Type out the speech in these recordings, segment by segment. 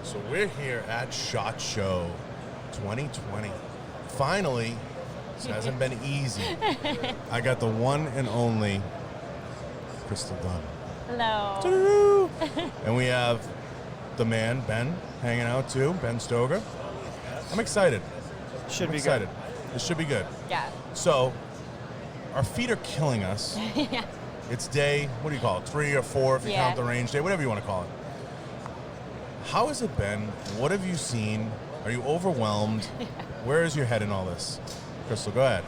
So we're here at SHOT Show 2020. Finally, this hasn't been easy. I got the one and only Krystal Dunn. Hello. And we have the man, Ben, hanging out too, Ben Stoeger. I'm excited. Should be excited. good. This should be good. Yeah. So, our feet are killing us. Yeah. It's day, what do you call it, 3 or 4 if you Yeah. count the range day, whatever you want to call it. How has it been? What have you seen? Are you overwhelmed? Where is your head in all this? Krystal, go ahead.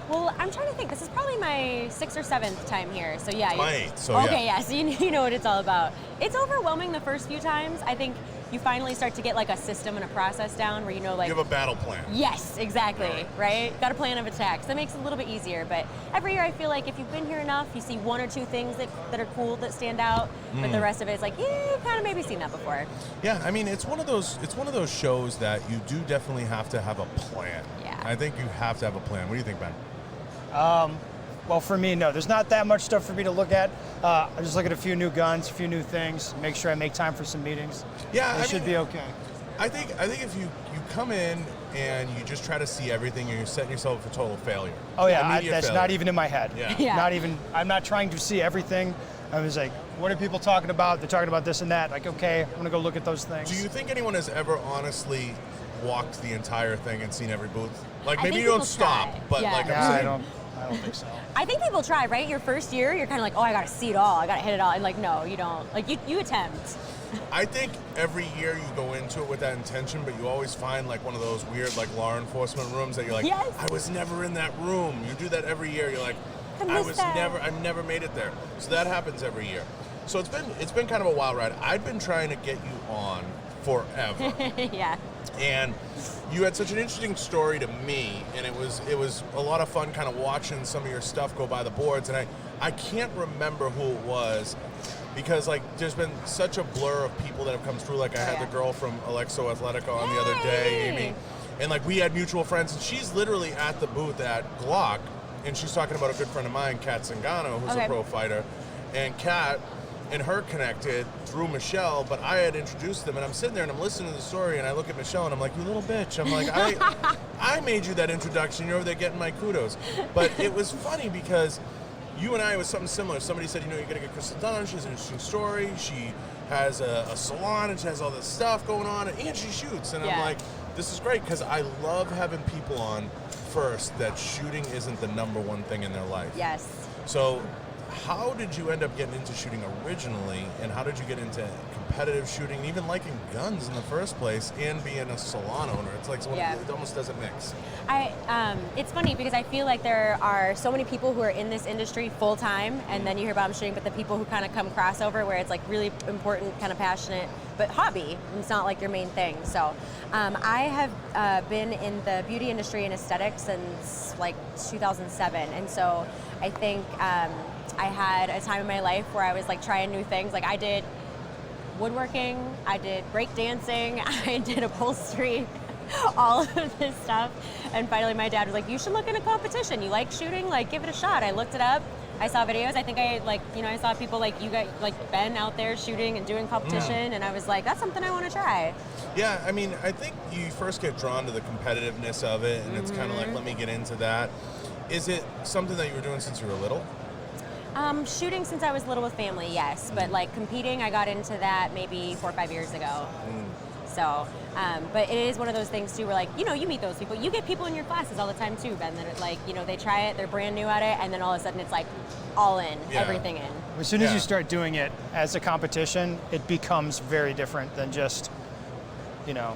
Well, I'm trying to think. This is probably my 6th or 7th time here. So yeah. My 8th, so okay, yeah. So you know what it's all about. It's overwhelming the first few times. I think you finally start to get like a system and a process down where you know like. You have a battle plan. Yes, exactly, right? Got a plan of attack. So that makes it a little bit easier. But every year I feel like if you've been here enough, you see 1 or 2 things that are cool that stand out. But the rest of it is like, yeah, you've kind of maybe seen that before. Yeah, I mean, it's one of those shows that you do definitely have to have a plan. Yeah. I think you have to have a plan. What do you think, Ben? Well, for me, no. There's not that much stuff for me to look at. I just look at a few new guns, a few new things, make sure I make time for some meetings. Yeah, It should be okay. I think if you come in and you just try to see everything, you're setting yourself up for total failure. Oh yeah, Immediate that's failure. not even in my head. Yeah. Yeah. Not even. I'm not trying to see everything. I was like, what are people talking about? They're talking about this and that. Like, okay, I'm gonna go look at those things. Do you think anyone has ever honestly walked the entire thing and seen every booth? Like I maybe think you don't people stop, try. but Yeah. like Yeah, I'm I saying, don't think so. I think people try, right? Your first year, you're kind of like, oh, I got to see it all. I got to hit it all. And like, no, you don't. Like, you attempt. I think every year you go into it with that intention, but you always find like one of those weird like law enforcement rooms that you're like, Yes. I was never in that room. You do that every year. You're like, I missed that. I never made it there. So that happens every year. So it's been kind of a wild ride. I've been trying to get you on forever. Yeah. And you had such an interesting story to me, and it was a lot of fun kind of watching some of your stuff go by the boards, and I can't remember who it was because like there's been such a blur of people that have come through. Like I had the girl from Alexo Athletica on the other day, Amy, and like we had mutual friends, and she's literally at the booth at Glock, and she's talking about a good friend of mine, Kat Zingano, who's a pro fighter, and Kat and her connected through Michelle, but I had introduced them, and I'm sitting there and I'm listening to the story, and I look at Michelle and I'm like, you little bitch. I'm like, I made you that introduction. You're over there getting my kudos. But it was funny because you and I, it was something similar. Somebody said, you know, you're going to get Krystal Dunn. She has an interesting story. She has a salon, and she has all this stuff going on, and she shoots. And I'm like, this is great because I love having people on first that shooting isn't the number one thing in their life. Yes. So how did you end up getting into shooting originally, and how did you get into competitive shooting, even liking guns in the first place, and being a salon owner? It's like it almost doesn't mix. It's funny because I feel like there are so many people who are in this industry full time, and then you hear about them shooting, but the people who kind of come crossover where it's like really important, kind of passionate, but hobby. It's not like your main thing. So I have been in the beauty industry and aesthetics since like 2007, and so I think I had a time in my life where I was like trying new things. Like I did woodworking, I did break dancing, I did upholstery, all of this stuff. And finally my dad was like, you should look into competition. You like shooting? Like give it a shot. I looked it up. I saw videos. I think I saw people like you guys, like Ben out there shooting and doing competition. And I was like, that's something I want to try. Yeah, I mean, I think you first get drawn to the competitiveness of it, and it's kind of like, let me get into that. Is it something that you were doing since you were little? Shooting since I was little with family, yes. But like competing, I got into that maybe 4 or 5 years ago. So, but it is one of those things too where like, you know, you meet those people. You get people in your classes all the time too, Ben, that are like, you know, they try it, they're brand new at it, and then all of a sudden it's like all in, everything in. As soon as you start doing it as a competition, it becomes very different than just, you know,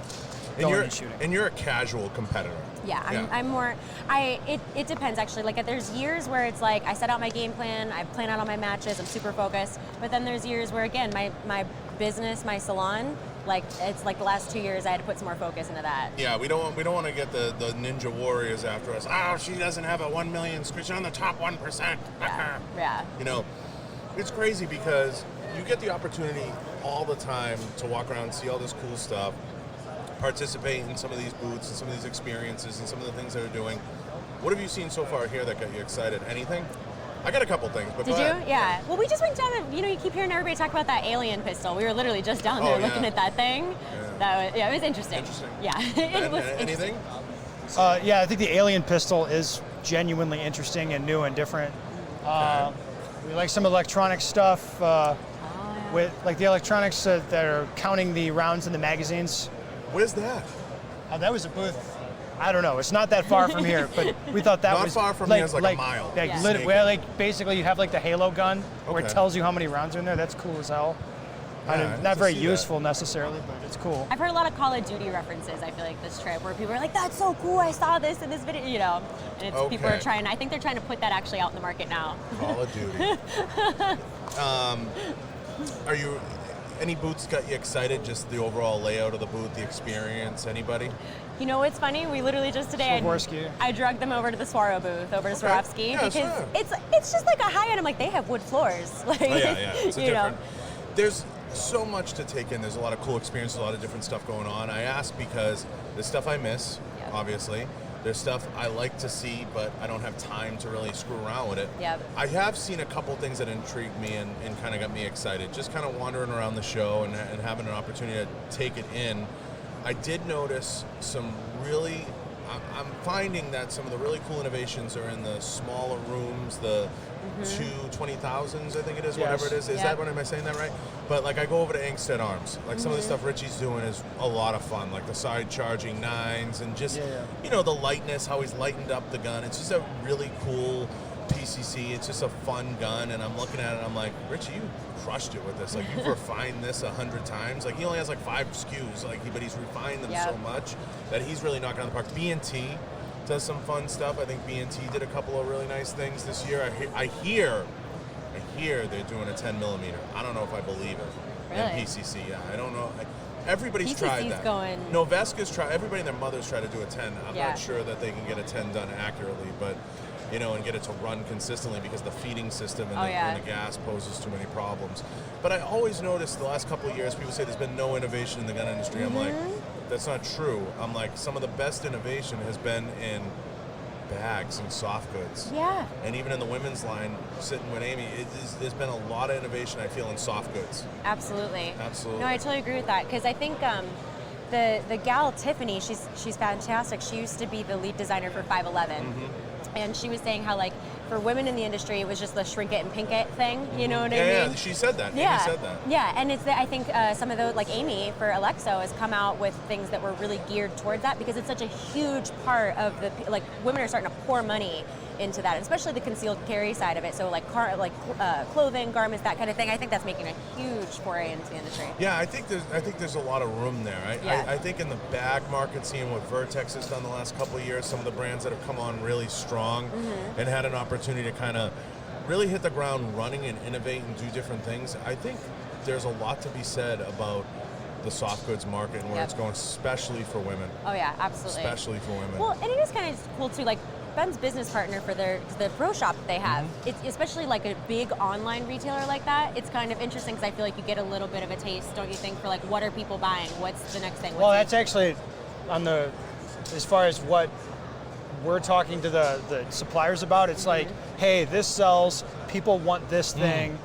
going and shooting. And you're a casual competitor. Yeah, I'm more, it depends actually. Like there's years where it's like I set out my game plan, I plan out all my matches, I'm super focused. But then there's years where again, my business, my salon, like it's like the last 2 years I had to put some more focus into that. Yeah, we don't want to get the ninja warriors after us. Oh, she doesn't have a 1 million screen. She's on the top 1%. Yeah. You know, it's crazy because you get the opportunity all the time to walk around and see all this cool stuff, participate in some of these booths and some of these experiences and some of the things that they're doing. What have you seen so far here that got you excited? Anything? I got a couple things, but Did go you? ahead. Yeah. Well, we just went down and, you keep hearing everybody talk about that alien pistol. We were literally just down there looking at that thing. It was interesting. Interesting. Yeah. It was anything? Yeah, I think the alien pistol is genuinely interesting and new and different. We like some electronic stuff with like the electronics that are counting the rounds in the magazines. Where's that? That was a booth. I don't know. It's not that far from here, but we thought that Not was far from like, here is like a mile. Like, Yeah. where like basically you have like the Halo gun where it Okay. tells you how many rounds are in there. That's cool as hell. Yeah, Not to very see useful necessarily, but it's cool. I've heard a lot of Call of Duty references, I feel like, this trip, where people are like, that's so cool, I saw this in this video, And it's people are Okay. I think they're trying to put that actually out in the market now. Call of Duty. Are you? Any booths got you excited? Just the overall layout of the booth, the experience. Anybody? You know what's funny? We literally just today, Swarovski. I dragged them over to the Swaro booth, over to Swarovski, Yeah, because sure. it's just like a high end. I'm like, they have wood floors. Like, Oh, yeah. It's a you know. different. There's so much to take in. There's a lot of cool experiences, a lot of different stuff going on. I ask because there's stuff I miss, Yep. obviously. There's stuff I like to see, but I don't have time to really screw around with it. Yep. I have seen a couple things that intrigued me and kind of got me excited. Just kind of wandering around the show and having an opportunity to take it in. I did notice some really, I'm finding that some of the really cool innovations are in the smaller rooms, the two 20,000s, I think it is, whatever it is. Is Yep. that what, am I saying that right? But like I go over to Inkstead Arms, like some of the stuff Richie's doing is a lot of fun, like the side charging 9s and just, the lightness, how he's lightened up the gun. It's just a really cool PCC. It's just a fun gun, and I'm looking at it and I'm like, Richie, you crushed it with this. Like, you've refined this 100 times. Like, he only has like 5 SKUs, but he's refined them so much that he's really knocking out the park. B&T does some fun stuff. I think B&T did a couple of really nice things this year. I hear they're doing a 10 millimeter. I don't know if I believe it. Really? In PCC, yeah. I don't know. Everybody's PCC's tried that. going- Noveska's tried. Everybody and their mothers try to do a 10. I'm Yeah. not sure that they can get a 10 done accurately, but and get it to run consistently because the feeding system and the gas poses too many problems. But I always noticed the last couple of years people say there's been no innovation in the gun industry. I'm like, that's not true. I'm like, some of the best innovation has been in bags and soft goods. Yeah. And even in the women's line, sitting with Amy, there's been a lot of innovation, I feel, in soft goods. Absolutely. Absolutely. No, I totally agree with that, because I think the gal Tiffany, she's fantastic. She used to be the lead designer for 511, and she was saying how for women in the industry it was just the shrink it and pink it thing. You know what I mean? Yeah, she said that. Yeah, Amy said that. yeah, and I think some of those, like Amy for Alexo, has come out with things that were really geared towards that, because it's such a huge part of the women are starting to pour money into that, especially the concealed carry side of it. So clothing, garments, that kind of thing. I think that's making a huge foray into the industry. Yeah, I think there's a lot of room there. I think in the bag market, seeing what Vertex has done the last couple of years, some of the brands that have come on really strong and had an opportunity to kind of really hit the ground running and innovate and do different things. I think there's a lot to be said about the soft goods market and where it's going, especially for women. Oh yeah, absolutely. Especially for women. Well, and it is kind of cool too. Ben's business partner for the pro shop that they have, it's especially a big online retailer like that. It's kind of interesting because I feel like you get a little bit of a taste, don't you think, for what are people buying? What's the next thing? Well, that's actually as far as what we're talking to the suppliers about. It's like, hey, this sells. People want this thing.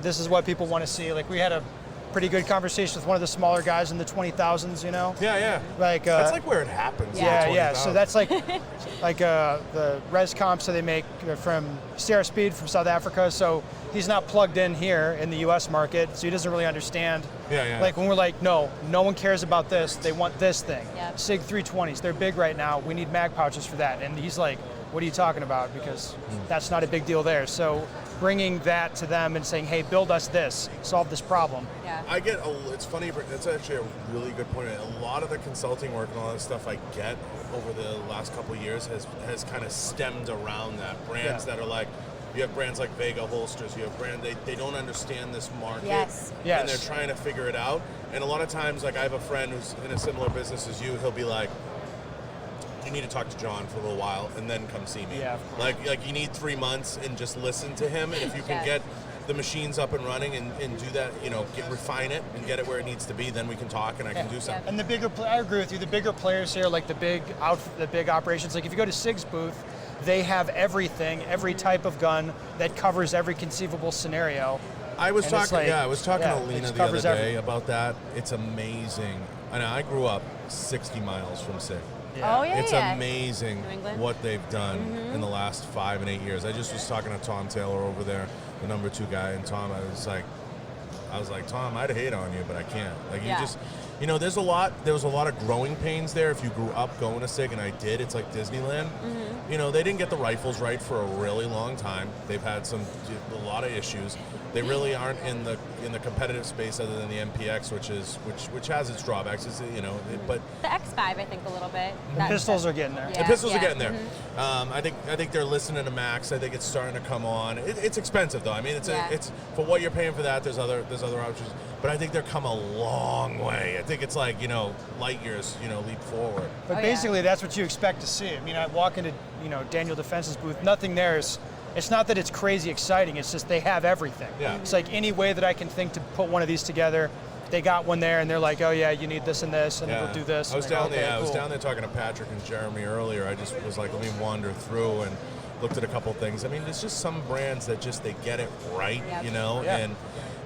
This is what people want to see. We had a pretty good conversation with one of the smaller guys in the 20,000s. Yeah. That's where it happens. Yeah. So that's the res comps that they make from Sierra Speed from South Africa. So he's not plugged in here in the U.S. market, so he doesn't really understand. Yeah. When we're no one cares about this. They want this thing. Yep. SIG 320s, they're big right now. We need mag pouches for that. And he's like, what are you talking about? Because that's not a big deal there. So bringing that to them and saying, hey, build us this, solve this problem. Yeah. It's funny, that's actually a really good point. A lot of the consulting work and all that stuff I get over the last couple of years has kind of stemmed around that. Brands that are you have brands like Vega Holsters, you have brands, they don't understand this market. Yes. And they're trying to figure it out. And a lot of times, I have a friend who's in a similar business as you, he'll be like, you need to talk to John for a little while and then come see me. Yeah, of course. Like you need 3 months and just listen to him. And if you can get the machine's up and running and do that, refine it and get it where it needs to be, then we can talk and I can do something. And the bigger, I agree with you. The bigger players here, like the big operations. Like if you go to SIG's booth, they have everything, every type of gun that covers every conceivable scenario. I was talking to Lena the other day about that. It's amazing. And I grew up 60 miles from SIG. Yeah. Oh yeah, it's amazing what they've done in the last 5 and 8 years. I just was talking to Tom Taylor over there, the number 2 guy, and Tom, I was like, Tom, I'd hate on you, but I can't. Like you just, there was a lot of growing pains there. If you grew up going to SIG, and I did, it's like Disneyland. They didn't get the rifles right for a really long time. They've had a lot of issues. They really aren't in the competitive space other than the MPX, which has its drawbacks. But the X5, I think a little bit. The pistols are getting there. The pistols are getting there. I think they're listening to Max. I think it's starting to come on. It's expensive though. I mean, it's for what you're paying for that. There's other options, but I think they're come a long way. I think it's like light years leap forward. But basically, that's what you expect to see. I mean, I walk into Daniel Defense's booth. Nothing there is. It's not that it's crazy exciting. It's just they have everything. Yeah. It's like any way that I can think to put one of these together. They got one there, and they're like, "Oh yeah, you need this and this, and we'll do this." I was down there. I was down there talking to Patrick and Jeremy earlier. I just was like, let me wander through and looked at a couple things. I mean, there's just some brands that they get it right, and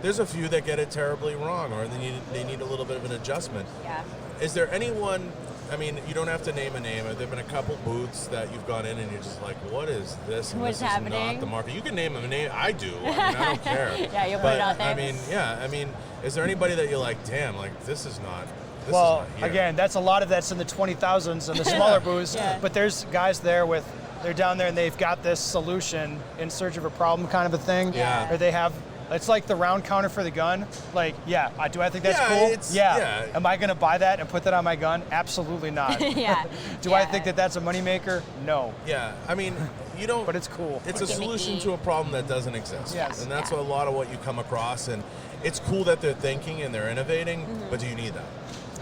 there's a few that get it terribly wrong, or they need a little bit of an adjustment. Yeah. Is there anyone? I mean, you don't have to name a name. There have been a couple booths that you've gone in and you're just like, what is this? And What's this happening? is not the market. You can name a name. I do. I don't care. Yeah, you'll put it out there. I mean, is there anybody that you're like, damn, like this is not here. Again, that's a lot of that's in the 20,000s and the smaller booths. But there's guys there they're down there and they've got this solution in search of a problem kind of a thing. Yeah. Or they have. It's like the round counter for the gun. Like, do I think that's cool? Am I going to buy that and put that on my gun? Absolutely not. Do I think that that's a moneymaker? No. Yeah, I mean, you don't. But it's cool. It's a solution to a problem that doesn't exist. Yes. And that's a lot of what you come across. And it's cool that they're thinking and they're innovating, but do you need that?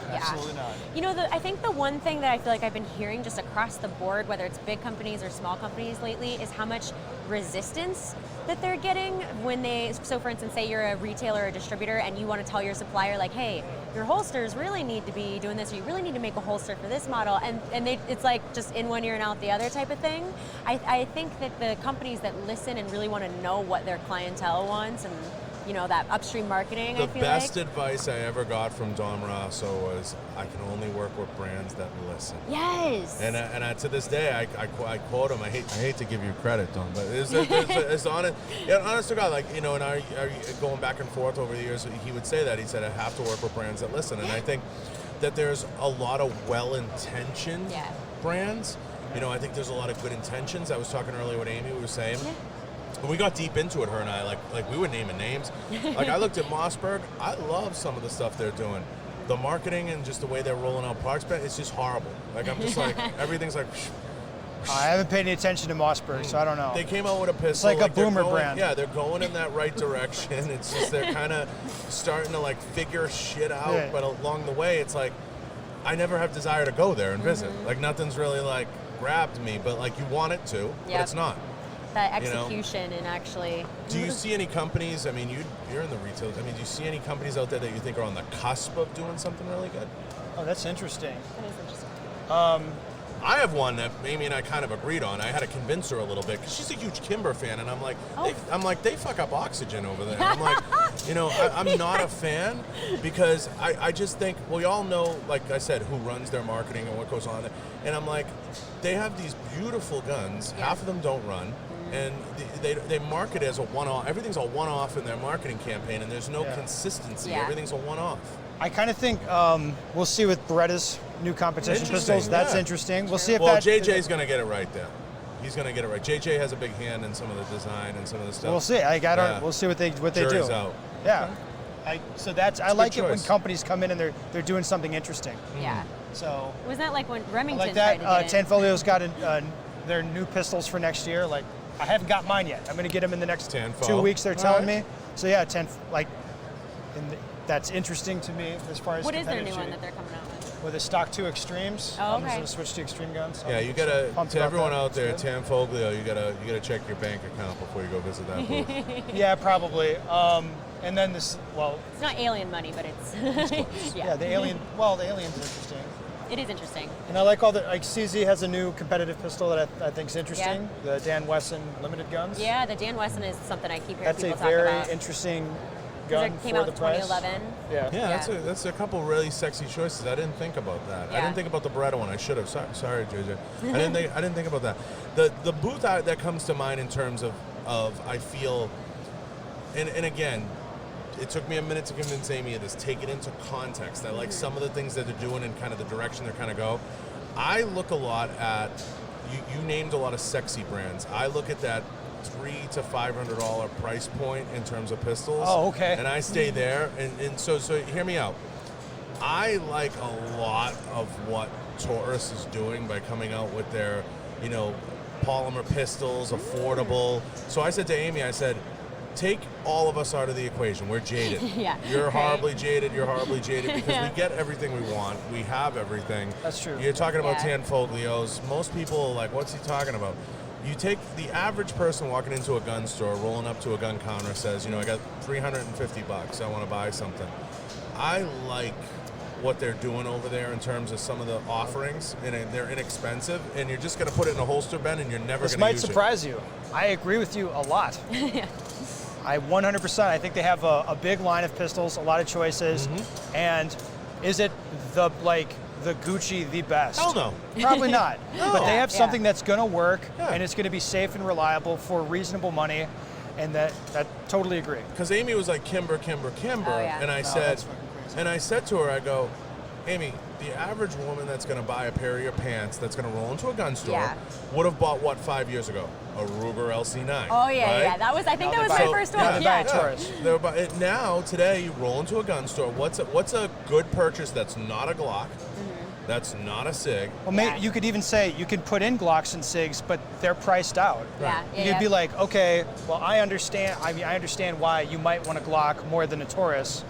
Absolutely not. I think the one thing that I feel like I've been hearing just across the board, whether it's big companies or small companies lately, is how much resistance that they're getting when so for instance, say you're a retailer or a distributor and you want to tell your supplier like, hey, your holsters really need to be doing this, or you really need to make a holster for this model, and it's like just in one ear and out the other type of thing. I think that the companies that listen and really want to know what their clientele wants and that upstream marketing, The best advice I ever got from Dom Rosso was, I can only work with brands that listen. Yes. And to this day, I quote him. I hate to give you credit, Dom, but it's honest to God, like, and I going back and forth over the years, he would say that. He said, I have to work with brands that listen. And I think that there's a lot of well-intentioned brands. I think there's a lot of good intentions. I was talking earlier with Amy, we were saying. Yeah. When we got deep into it, her and I, like we were naming names. Like I looked at Mossberg. I love some of the stuff they're doing. The marketing and just the way they're rolling out products, it's just horrible. Like I'm just like, everything's like. I haven't paid any attention to Mossberg, so I don't know. They came out with a pistol. It's like a boomer brand. Yeah, they're going in that right direction. It's just they're kind of starting to like figure shit out, but along the way, it's like I never have desire to go there and visit. Like nothing's really like grabbed me, but like you want it to, but it's not. That execution and actually. Do you see any companies? I mean, you're in the retail. I mean, do you see any companies out there that you think are on the cusp of doing something really good? Oh, that's interesting. That is interesting. I have one that Amy and I kind of agreed on. I had to convince her a little bit because she's a huge Kimber fan, and I'm like, they fuck up oxygen over there. I'm like, I'm not a fan because I just think we all know, like I said, who runs their marketing and what goes on there, and I'm like, they have these beautiful guns. Yeah. Half of them don't run. And they market it as a one-off. Everything's a one-off in their marketing campaign, and there's no consistency. Yeah. Everything's a one-off. I kind of think we'll see with Beretta's new competition pistols. That's interesting. We'll see if JJ's going to get it right there. He's going to get it right. JJ has a big hand in some of the design and some of the stuff. We'll see. We'll see what they Jury's do. Out. Yeah. I like it when companies come in and they're doing something interesting. Yeah. So was that like when Remington like that? tried to get Tanfolio's got their new pistols for next year. Like I haven't got mine yet. I'm going to get them in the next 2 weeks. They're telling me. So yeah, that's interesting to me as far as. What is their new one that they're coming out with? with a stock 2 Extremes. Oh, I'm just okay. going to switch to Extreme guns. Yeah, you gotta, Pumped to about everyone that. out there, It's good. Tanfoglio, you gotta check your bank account before you go visit that booth. Yeah, probably. And then this, well, It's not alien money, but it's yeah, the Alien, well, the Alien's interesting. It is interesting. And I like all the, like CZ has a new competitive pistol that I think is interesting. The Dan Wesson limited guns. Yeah, the Dan Wesson is something I keep hearing That's a people talk very about. interesting 'Cause gun it came for out the in price. 2011. Yeah. Yeah, that's a couple really sexy choices. I didn't think about that. I Yeah. didn't think about the Beretta one. I should have. Sorry, JJ. I didn't think about that. The booth that comes to mind in terms of I feel, and again, it took me a minute to convince Amy of this. Take it into context. I like some of the things that they're doing and kind of the direction they're kind of go. I look a lot at you named a lot of sexy brands. I look at that $300 to $500 price point in terms of pistols. Oh, okay. And I stay there, and so hear me out. I like a lot of what Taurus is doing by coming out with their, polymer pistols, affordable. So I said to Amy, I said, take all of us out of the equation. We're jaded. Yeah, You're right. horribly jaded. You're horribly jaded because Yeah. we get everything we want. We have everything. That's true. You're talking about Yeah. Tanfoglios. Most people are like, what's he talking about? You take the average person walking into a gun store, rolling up to a gun counter, says, I got $350. I want to buy something. I like what they're doing over there in terms of some of the offerings, and they're inexpensive, and you're just going to put it in a holster bin, and you're never This going to might use surprise you. I agree with you a lot. I 100%. I think they have a big line of pistols, a lot of choices, and is it the Gucci the best? Hell no. Probably not. No. But they have Yeah. something that's going to work, Yeah. and it's going to be safe and reliable for reasonable money, and that totally agree. Because Amy was like, Kimber, Oh, yeah. and I Oh, said, that's fucking crazy. and I said to her, I go, Amy, the average woman that's going to buy a pair of your pants that's going to roll into a gun store Yeah. would have bought what 5 years ago? A Ruger LC9. Oh yeah, right? yeah. I think Now that was they my buy- first yeah, one. they buy Yeah. a Taurus. They're now, today, you roll into a gun store. What's a good purchase that's not a Glock, that's not a SIG? Well, Yeah. you could even say you can put in Glocks and SIGs, but they're priced out. Yeah, yeah, You'd yeah. be like, okay, well, I understand. I mean, I understand why you might want a Glock more than a Taurus,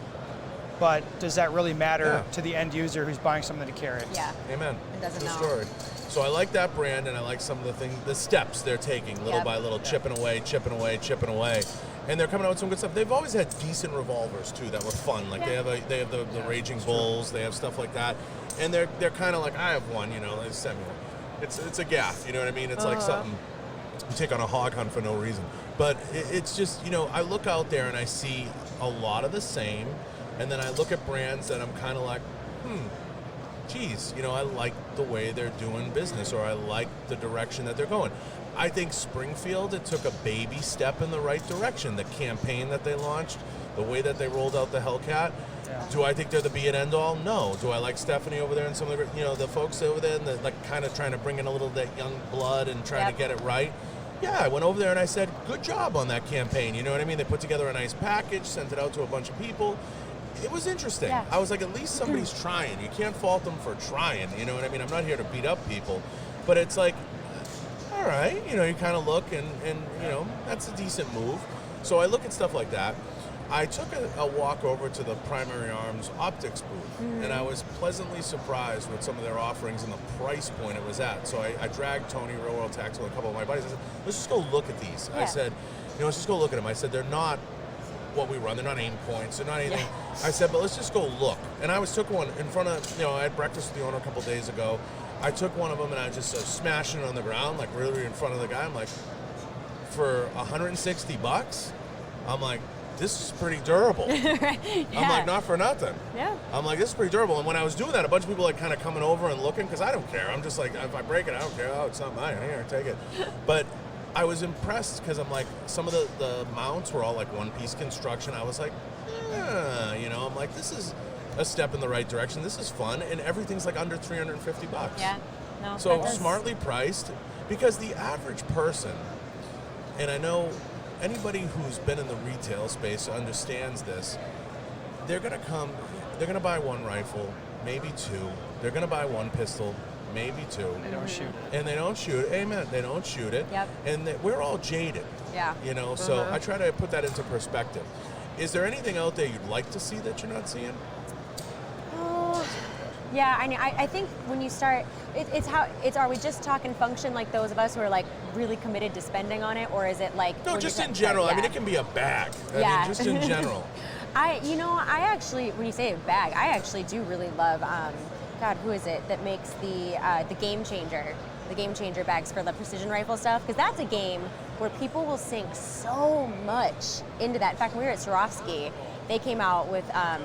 but does that really matter Yeah. to the end user who's buying something to carry? Yeah. Amen. It doesn't True know. story. So I like that brand, and I like some of the steps they're taking, little Yep. by little, chipping away, and they're coming out with some good stuff. They've always had decent revolvers too that were fun. Like Yeah. they have the Raging Bulls, they have stuff like that, and they're kind of like, I have one, they send me one. It's a gaff, you know what I mean? It's like something you take on a hog hunt for no reason. But it's just, I look out there and I see a lot of the same, and then I look at brands that I'm kind of like, geez, I like the way they're doing business, or I like the direction that they're going. I think Springfield, it took a baby step in the right direction. The campaign that they launched, the way that they rolled out the Hellcat. Yeah. Do I think they're the be it end all? No. Do I like Stephanie over there and some of the, the folks over there, and the, like kind of trying to bring in a little of that young blood and trying Yep. to get it right? Yeah, I went over there and I said, good job on that campaign. You know what I mean? They put together a nice package, sent it out to a bunch of people. It was interesting. Yeah. I was like, at least somebody's trying. You can't fault them for trying. You know what I mean? I'm not here to beat up people. But it's like, all right, you kind of look and that's a decent move. So I look at stuff like that. I took a walk over to the Primary Arms Optics booth, and I was pleasantly surprised with some of their offerings and the price point it was at. So I dragged Tony, Real World Tactical, and a couple of my buddies. I said, let's just go look at these. I Yeah. said, let's just go look at them. I said, they're not what we run. They're not aim points. They're not anything. Yeah. I said, but let's just go look. And I took one in front of, I had breakfast with the owner a couple days ago. I took one of them and I just smashing it on the ground, like really in front of the guy. I'm like, for $160, I'm like, this is pretty durable. Yeah. I'm like, not for nothing. Yeah. I'm like, this is pretty durable. And when I was doing that, a bunch of people like kind of coming over and looking, because I don't care. I'm just like, if I break it, I don't care. Oh, it's not mine. Here, take it. But I was impressed because I'm like, some of the mounts were all like one-piece construction. I was like, I'm like, this is a step in the right direction. This is fun, and everything's like under $350. Yeah. No. So that does- smartly priced, because the average person, and I know anybody who's been in the retail space understands this, they're going to buy one rifle, maybe two. They're going to buy one pistol, maybe two. They don't shoot it. And they don't shoot it. Amen. They don't shoot it. Yep. And we're all jaded. Yeah. So I try to put that into perspective. Is there anything out there you'd like to see that you're not seeing? Yeah, I think when you start, are we just talking function like those of us who are like really committed to spending on it, or is it like? No, just in general. Yeah. I mean, it can be a bag. I Yeah. mean, just in general. I actually, when you say a bag, I actually do really love, God, who is it that makes the Game Changer? The Game Changer bags for the precision rifle stuff, because that's a game where people will sink so much into that. In fact, when we were at Swarovski, they came out with a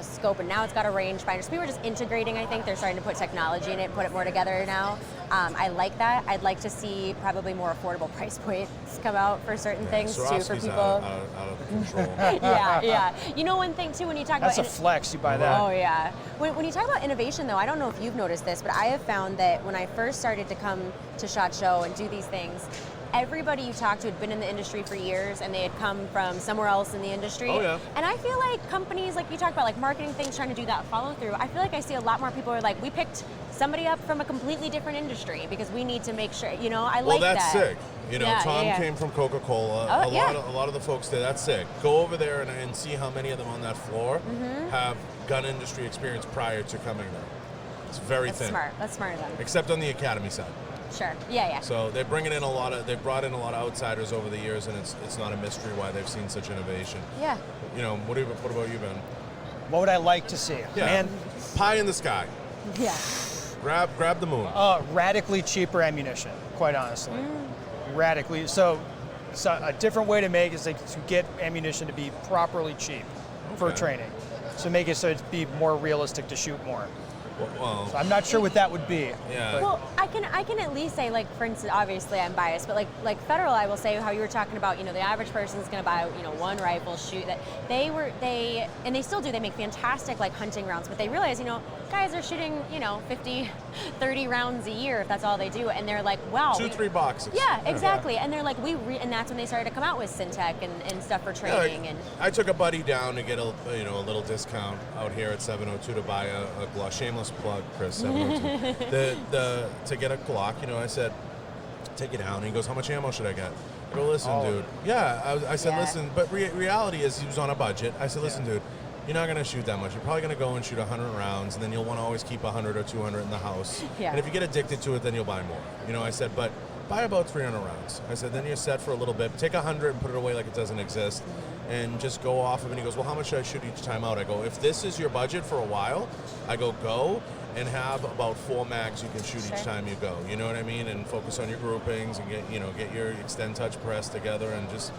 scope, and now it's got a rangefinder. So people are just integrating. I think they're starting to put technology in it, put it more together now. I like that. I'd like to see probably more affordable price points come out for certain things too for people. Out of control. Yeah. You know, one thing too, when you talk That's about a flex. You buy that. Oh yeah. When you talk about innovation, though, I don't know if you've noticed this, but I have found that when I first started to come to SHOT Show and do these things, everybody you talk to had been in the industry for years, and they had come from somewhere else in the industry. Oh, yeah. And I feel like companies, like you talk about, like marketing things, trying to do that follow through. I feel like I see a lot more people who are like, we picked somebody up from a completely different industry because we need to make sure. I like that. Well, that's sick. Yeah, Tom yeah. came from Coca-Cola. Oh, A lot of the folks there. That's sick. Go over there and see how many of them on that floor have gun industry experience prior to coming there. It's very That's thin. smart. That's smart of them. Except on the academy side. Sure. Yeah. So they're bringing in they've brought in a lot of outsiders over the years, and it's not a mystery why they've seen such innovation. Yeah. What about you, Ben? What would I like to see? Yeah. Man, Pie in the sky. Yeah. Grab the moon. radically cheaper ammunition, quite honestly. Radically. So a different way to make is like to get ammunition to be properly cheap for Okay. training. So make it so it'd be more realistic to shoot more. Well, So I'm not sure what that would be. yeah. Well, I can at least say, like, for instance, obviously I'm biased, but like federal, I will say how you were talking about, the average person's going to buy, one rifle, shoot that. And they still do, they make fantastic like hunting rounds, but they realize, guys are shooting, 50, 30 rounds a year if that's all they do, and they're like, wow. 2-3 boxes. Yeah, exactly. And they're like, and that's when they started to come out with Syntech and stuff for training. And I took a buddy down to get a little discount out here at 702 to buy a Glock. Shameless plug, Chris, 702. To get a Glock, I said, take it down. And he goes, how much ammo should I get? I go, listen, dude. Yeah, I said, listen, but reality is he was on a budget. I said, listen, dude, you're not going to shoot that much. You're probably going to go and shoot 100 rounds, and then you'll want to always keep 100 or 200 in the house. Yeah. And if you get addicted to it, then you'll buy more. I said, but buy about 300 rounds. I said, then you're set for a little bit. Take 100 and put it away like it doesn't exist, and just go off of it. And he goes, well, how much should I shoot each time out? I go, if this is your budget for a while, I go and have about 4 mags you can shoot each time you go. You know what I mean? And focus on your groupings and get your extend touch press together and just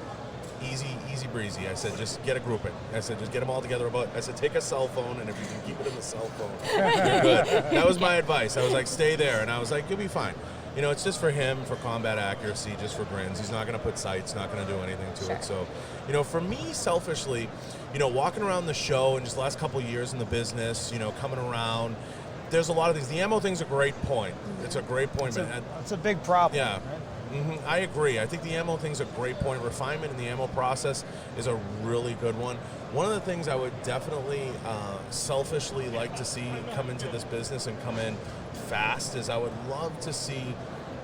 easy breezy. I said, just get a grouping. I said, just get them all together. I said, take a cell phone, and if you can keep it in the cell phone, you're good. That was my advice. I was like, stay there. And I was like, you'll be fine. It's just for him, for combat accuracy, just for grins. He's not going to put sights, not going to do anything to it. So, for me, selfishly, walking around the show and just the last couple of years in the business, coming around, there's a lot of things. The ammo thing's a great point. It's a great point. It's a big problem. Yeah. Right? I agree. I think the ammo thing's a great point. Refinement in the ammo process is a really good one. One of the things I would definitely selfishly like to see come into this business and come in fast is I would love to see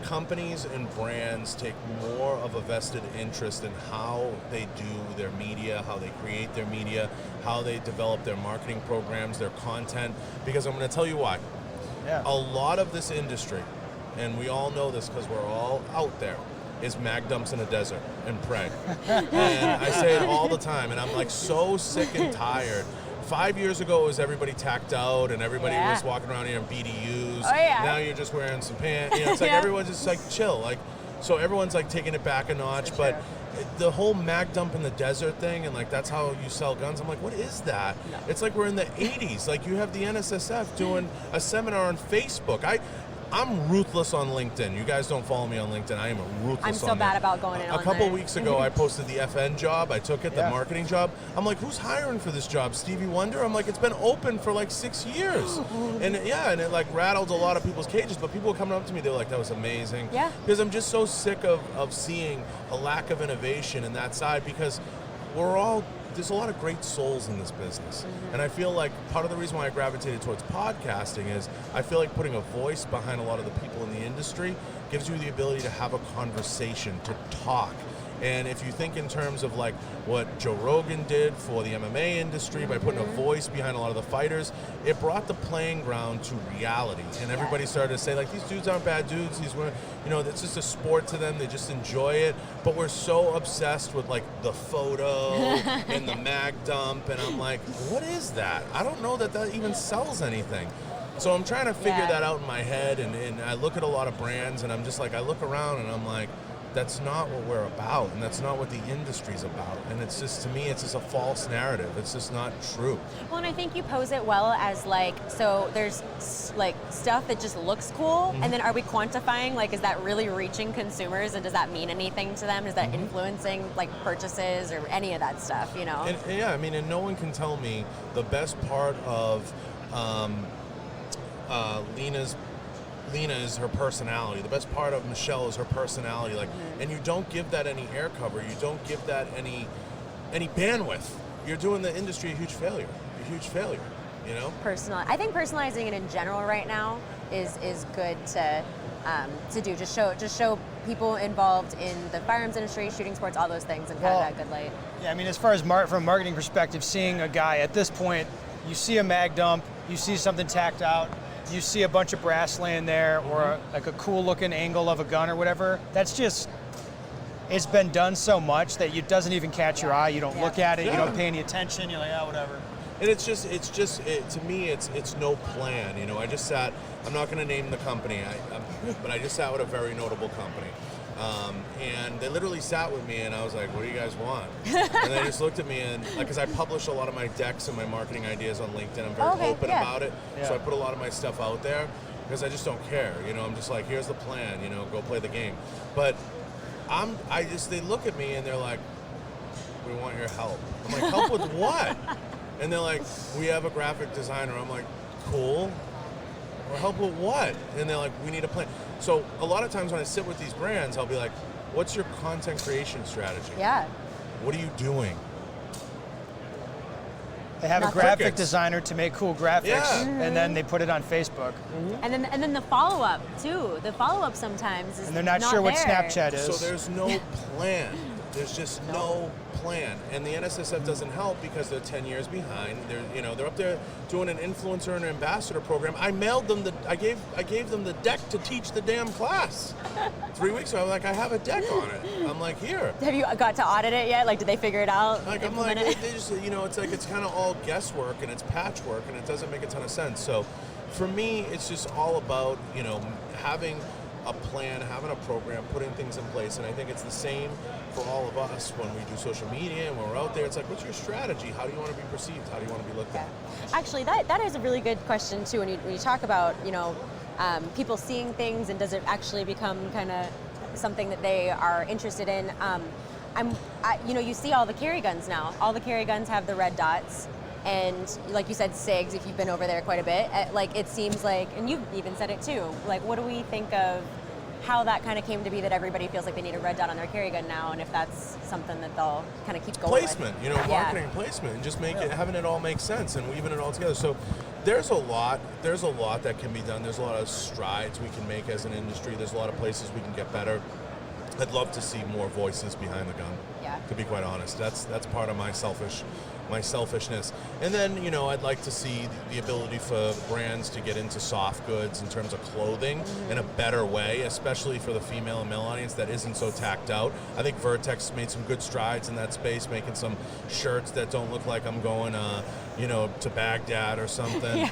companies and brands take more of a vested interest in how they do their media, how they create their media, how they develop their marketing programs, their content, because I'm going to tell you why. Yeah. A lot of this industry, and we all know this because we're all out there, is mag dumps in a desert and pray. And I say it all the time, and I'm like so sick and tired. 5 years ago, it was everybody tacked out, and everybody was walking around here in BDUs. Oh, yeah. Now you're just wearing some pants. It's like everyone's just like chill. So everyone's like taking it back a notch. But the whole mag dump in the desert thing, and like that's how you sell guns. I'm like, what is that? No. It's like we're in the 80s. Like you have the NSSF doing a seminar on Facebook. I'm ruthless on LinkedIn. You guys don't follow me on LinkedIn. I am ruthless. I'm so bad about going in on A couple there. weeks ago, I posted the FN job. I took it, the marketing job. I'm like, who's hiring for this job? Stevie Wonder? I'm like, it's been open for like 6 years. And it like rattled a lot of people's cages, but people were coming up to me, they were like, that was amazing. Yeah. Because I'm just so sick of seeing a lack of innovation in that side, because there's a lot of great souls in this business. And I feel like part of the reason why I gravitated towards podcasting is I feel like putting a voice behind a lot of the people in the industry gives you the ability to have a conversation, to talk, And if you think in terms of like what Joe Rogan did for the MMA industry by putting a voice behind a lot of the fighters, it brought the playing ground to reality. And everybody started to say like, these dudes aren't bad dudes. It's just a sport to them. They just enjoy it. But we're so obsessed with like the photo and the mag dump. And I'm like, what is that? I don't know that even sells anything. So I'm trying to figure that out in my head. And I look at a lot of brands and I'm just like, I look around and I'm like, that's not what we're about, and that's not what the industry's about. And it's just, to me, it's just a false narrative. It's just not true. Well, and I think you pose it well as like, so there's like stuff that just looks cool, and then are we quantifying, like, is that really reaching consumers, and does that mean anything to them? Is that influencing like purchases or any of that stuff, you know? And no one can tell me the best part of Lena is her personality. The best part of Michelle is her personality. Like, and you don't give that any air cover. You don't give that any bandwidth. You're doing the industry a huge failure. You know. I think personalizing it in general right now is good to do. Just show people involved in the firearms industry, shooting sports, all those things, and kind of that good light. Yeah, I mean, as far as from a marketing perspective, seeing a guy at this point, you see a mag dump, you see something tacked out. You see a bunch of brass laying there, or like a cool looking angle of a gun or whatever. That's just, it's been done so much that it doesn't even catch your eye. You don't look at it, you don't pay any attention, you're like, whatever. And to me, it's no plan. You know, I just sat, I'm not going to name the company, but I just sat with a very notable company. And they literally sat with me and I was like, what do you guys want? And they just looked at me and, like, because I publish a lot of my decks and my marketing ideas on LinkedIn. I'm very open about it. Yeah. So I put a lot of my stuff out there because I just don't care. You know, I'm just like, here's the plan, you know, go play the game. But they look at me and they're like, we want your help. I'm like, help with what? And they're like, we have a graphic designer. I'm like, cool. Or help with what? And they're like, we need a plan. So a lot of times when I sit with these brands, I'll be like, what's your content creation strategy? Yeah. What are you doing? They have a graphic designer to make cool graphics, and then they put it on Facebook. And then the follow-up, too. The follow-up sometimes is and they're not sure what Snapchat is. So there's no plan. There's just no plan. And the NSSF doesn't help because they're 10 years behind. They're up there doing an influencer and ambassador program. I mailed them I gave them the deck to teach the damn class. 3 weeks ago, I was like, I have a deck on it. I'm like, here. Have you got to audit it yet? Like, did they figure it out? Like, I'm like, they just, it's like, it's kind of all guesswork and it's patchwork and it doesn't make a ton of sense. So for me, it's just all about, having a plan, having a program, putting things in place. And I think it's the same for all of us when we do social media and when we're out there. It's like, what's your strategy? How do you want to be perceived? How do you want to be looked at? Actually, that is a really good question too. When you talk about, people seeing things and does it actually become kind of something that they are interested in? You see all the carry guns now. All the carry guns have the red dots. And like you said, SIGs, if you've been over there quite a bit, it seems like, and you've even said it too, like, what do we think of how that kind of came to be that everybody feels like they need a red dot on their carry gun now, and if that's something that they'll kind of keep going placement, with? Marketing placement, and just having it all make sense and weaving it all together. So there's a lot that can be done. There's a lot of strides we can make as an industry. There's a lot of places we can get better. I'd love to see more voices behind the gun. Yeah. To be quite honest, that's part of my selfishness. And then, I'd like to see the ability for brands to get into soft goods in terms of clothing in a better way, especially for the female and male audience that isn't so tacked out. I think Vertex made some good strides in that space, making some shirts that don't look like I'm going, to Baghdad or something.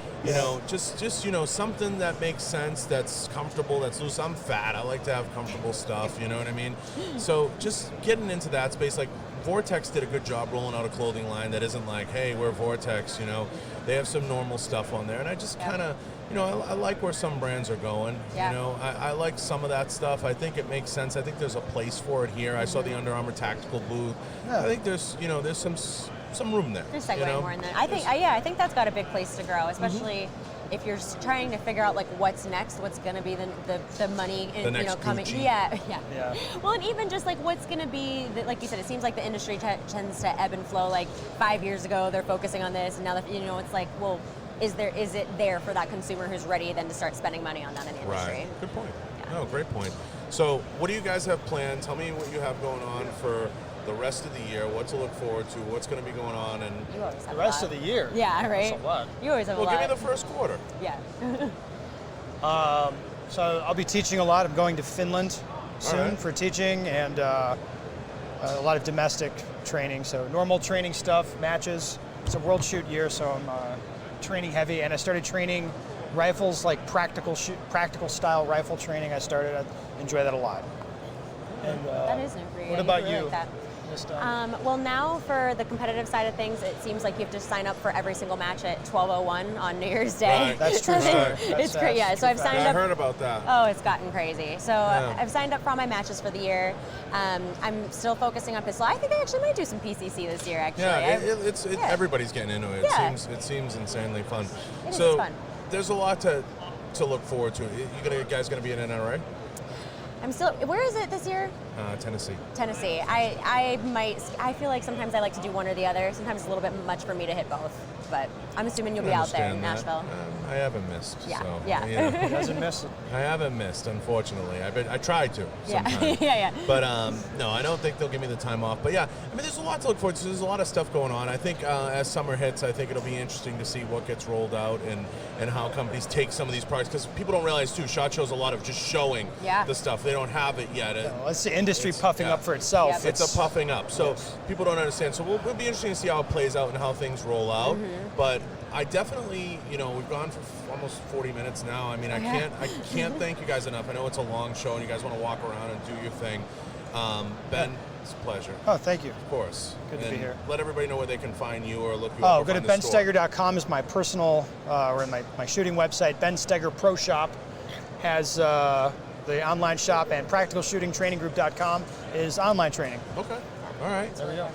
Just something that makes sense, that's comfortable, that's loose. I'm fat. I like to have comfortable stuff, you know what I mean? So just getting into that space, like Vortex did a good job rolling out a clothing line that isn't like, hey, we're Vortex, They have some normal stuff on there. And I just kind of, I like where some brands are going. Yeah. I like some of that stuff. I think it makes sense. I think there's a place for it here. I saw the Under Armour tactical booth. Yeah. I think there's some room there. There's segue more in that. I think that's got a big place to grow, especially if you're trying to figure out like what's next, what's going to be the money coming. Gucci. Yeah. Well, and even just like what's going to be, like you said, it seems like the industry tends to ebb and flow. Like 5 years ago, they're focusing on this, and now it's like, well, is it there for that consumer who's ready then to start spending money on that in the industry? Right. Good point. Yeah. No, great point. So what do you guys have planned? Tell me what you have going on for the rest of the year, what to look forward to, what's going to be going on, and You always have The rest a of lot. the year. Yeah, right? That's a lot. You always have well, a lot. give me the first quarter. Yeah. So I'll be teaching a lot. I'm going to Finland soon Alright. for teaching and a lot of domestic training. So normal training stuff, matches. It's a world shoot year, so I'm training heavy. And I started training rifles, like practical style rifle training. I enjoy that a lot. And That is great. what about really you? like that. Just, Well, now for the competitive side of things, it seems like you have to sign up for every single match at 12:01 on New Year's Day. Right. That's true. It's great. Yeah. So I've signed I up. heard about that. Oh, it's gotten crazy. So Yeah. I've signed up for all my matches for the year. I'm still focusing on pistol. I think I actually might do some PCC this year. Actually, Yeah, Yeah. everybody's getting into it. Yeah. It seems insanely fun. It is So fun. there's a lot to look forward to. You guys gonna be in NRA? I'm still. Where is it this year? Tennessee. Tennessee. I feel like sometimes I like to do one or the other. Sometimes it's a little bit much for me to hit both. But I'm assuming you'll be out there in Understand that. Nashville. I haven't missed. Yeah, So, yeah. you know. doesn't miss it. I haven't missed, unfortunately. I tried to. Yeah, Sometime. yeah. But no, I don't think they'll give me the time off. But yeah, I mean, there's a lot to look forward to. There's a lot of stuff going on. I think as summer hits, I think it'll be interesting to see what gets rolled out and how companies take some of these products. Because people don't realize, too, SHOT Show's a lot of just showing Yeah. the stuff. They don't have it yet. Well, it's the industry It's- puffing yeah. up for itself. Yep. It's a puffing up. So Yes. people don't understand. So it'll be interesting to see how it plays out and how things roll out. Mm-hmm. But I definitely, we've gone for almost 40 minutes now. I mean, I can't thank you guys enough. I know it's a long show and you guys want to walk around and do your thing. Ben, it's a pleasure. Oh, thank you. Of course. Good to be And here. Let everybody know where they can find you or look you up. Oh, or go to find the store. bensteger.com is my personal, or my shooting website. Ben Steger Pro Shop has the online shop, and practicalshootingtraininggroup.com is online training. Okay. All right. There we go.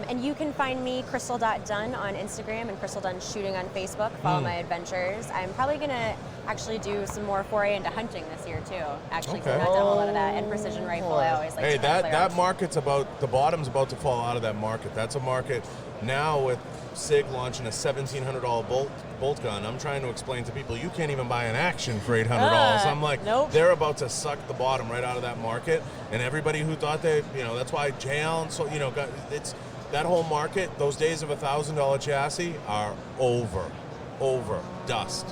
And you can find me, Krystal.Dunn, on Instagram and Krystal Dunn Shooting on Facebook. Follow my adventures. I'm probably going to actually do some more foray into hunting this year, too. Actually, 'cause Okay. I've not done a lot of that. And precision rifle, I always like Hey, to play that around. market's the bottom's about to fall out of that market. That's a market now with SIG launching a $1,700 bolt gun. I'm trying to explain to people, you can't even buy an action for $800. I'm like, nope. they're about to suck the bottom right out of that market. And everybody who thought that's why J. Allen, it's that whole market, those days of $1,000 chassis are over, dust.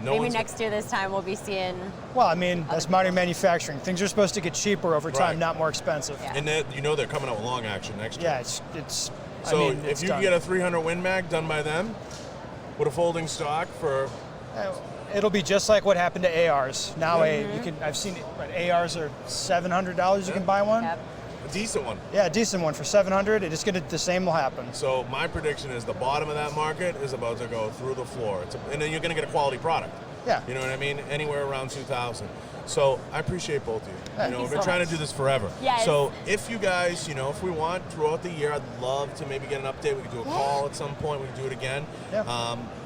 No Maybe one's next year this time we'll be seeing... Well, I mean, that's modern manufacturing. Things are supposed to get cheaper over time, Right. not more expensive. Yeah. and they're coming out with long action next year. Yeah, it's. So I mean, if it's you done. get a 300 Win Mag done by them with a folding stock for It'll be just like what happened to ARs. Now, I've seen ARs are $700. You can buy one. Yep. a decent one. Yeah, a decent one for $700. The same will happen. So my prediction is the bottom of that market is about to go through the floor. And then you're going to get a quality product. Yeah. You know what I mean? Anywhere around 2,000. So I appreciate both of you. Thank We've you been so trying much. to do this forever. Yes. So if you guys, if we want throughout the year, I'd love to maybe get an update. We could do a call at some point. We could do it again. Yeah.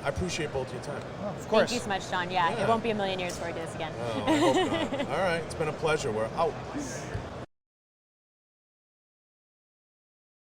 I appreciate both of your time. Oh, of course. Thank you so much, John. Yeah, Yeah. it won't be a million years before we do this again. Oh, I hope not. All right. It's been a pleasure. We're out.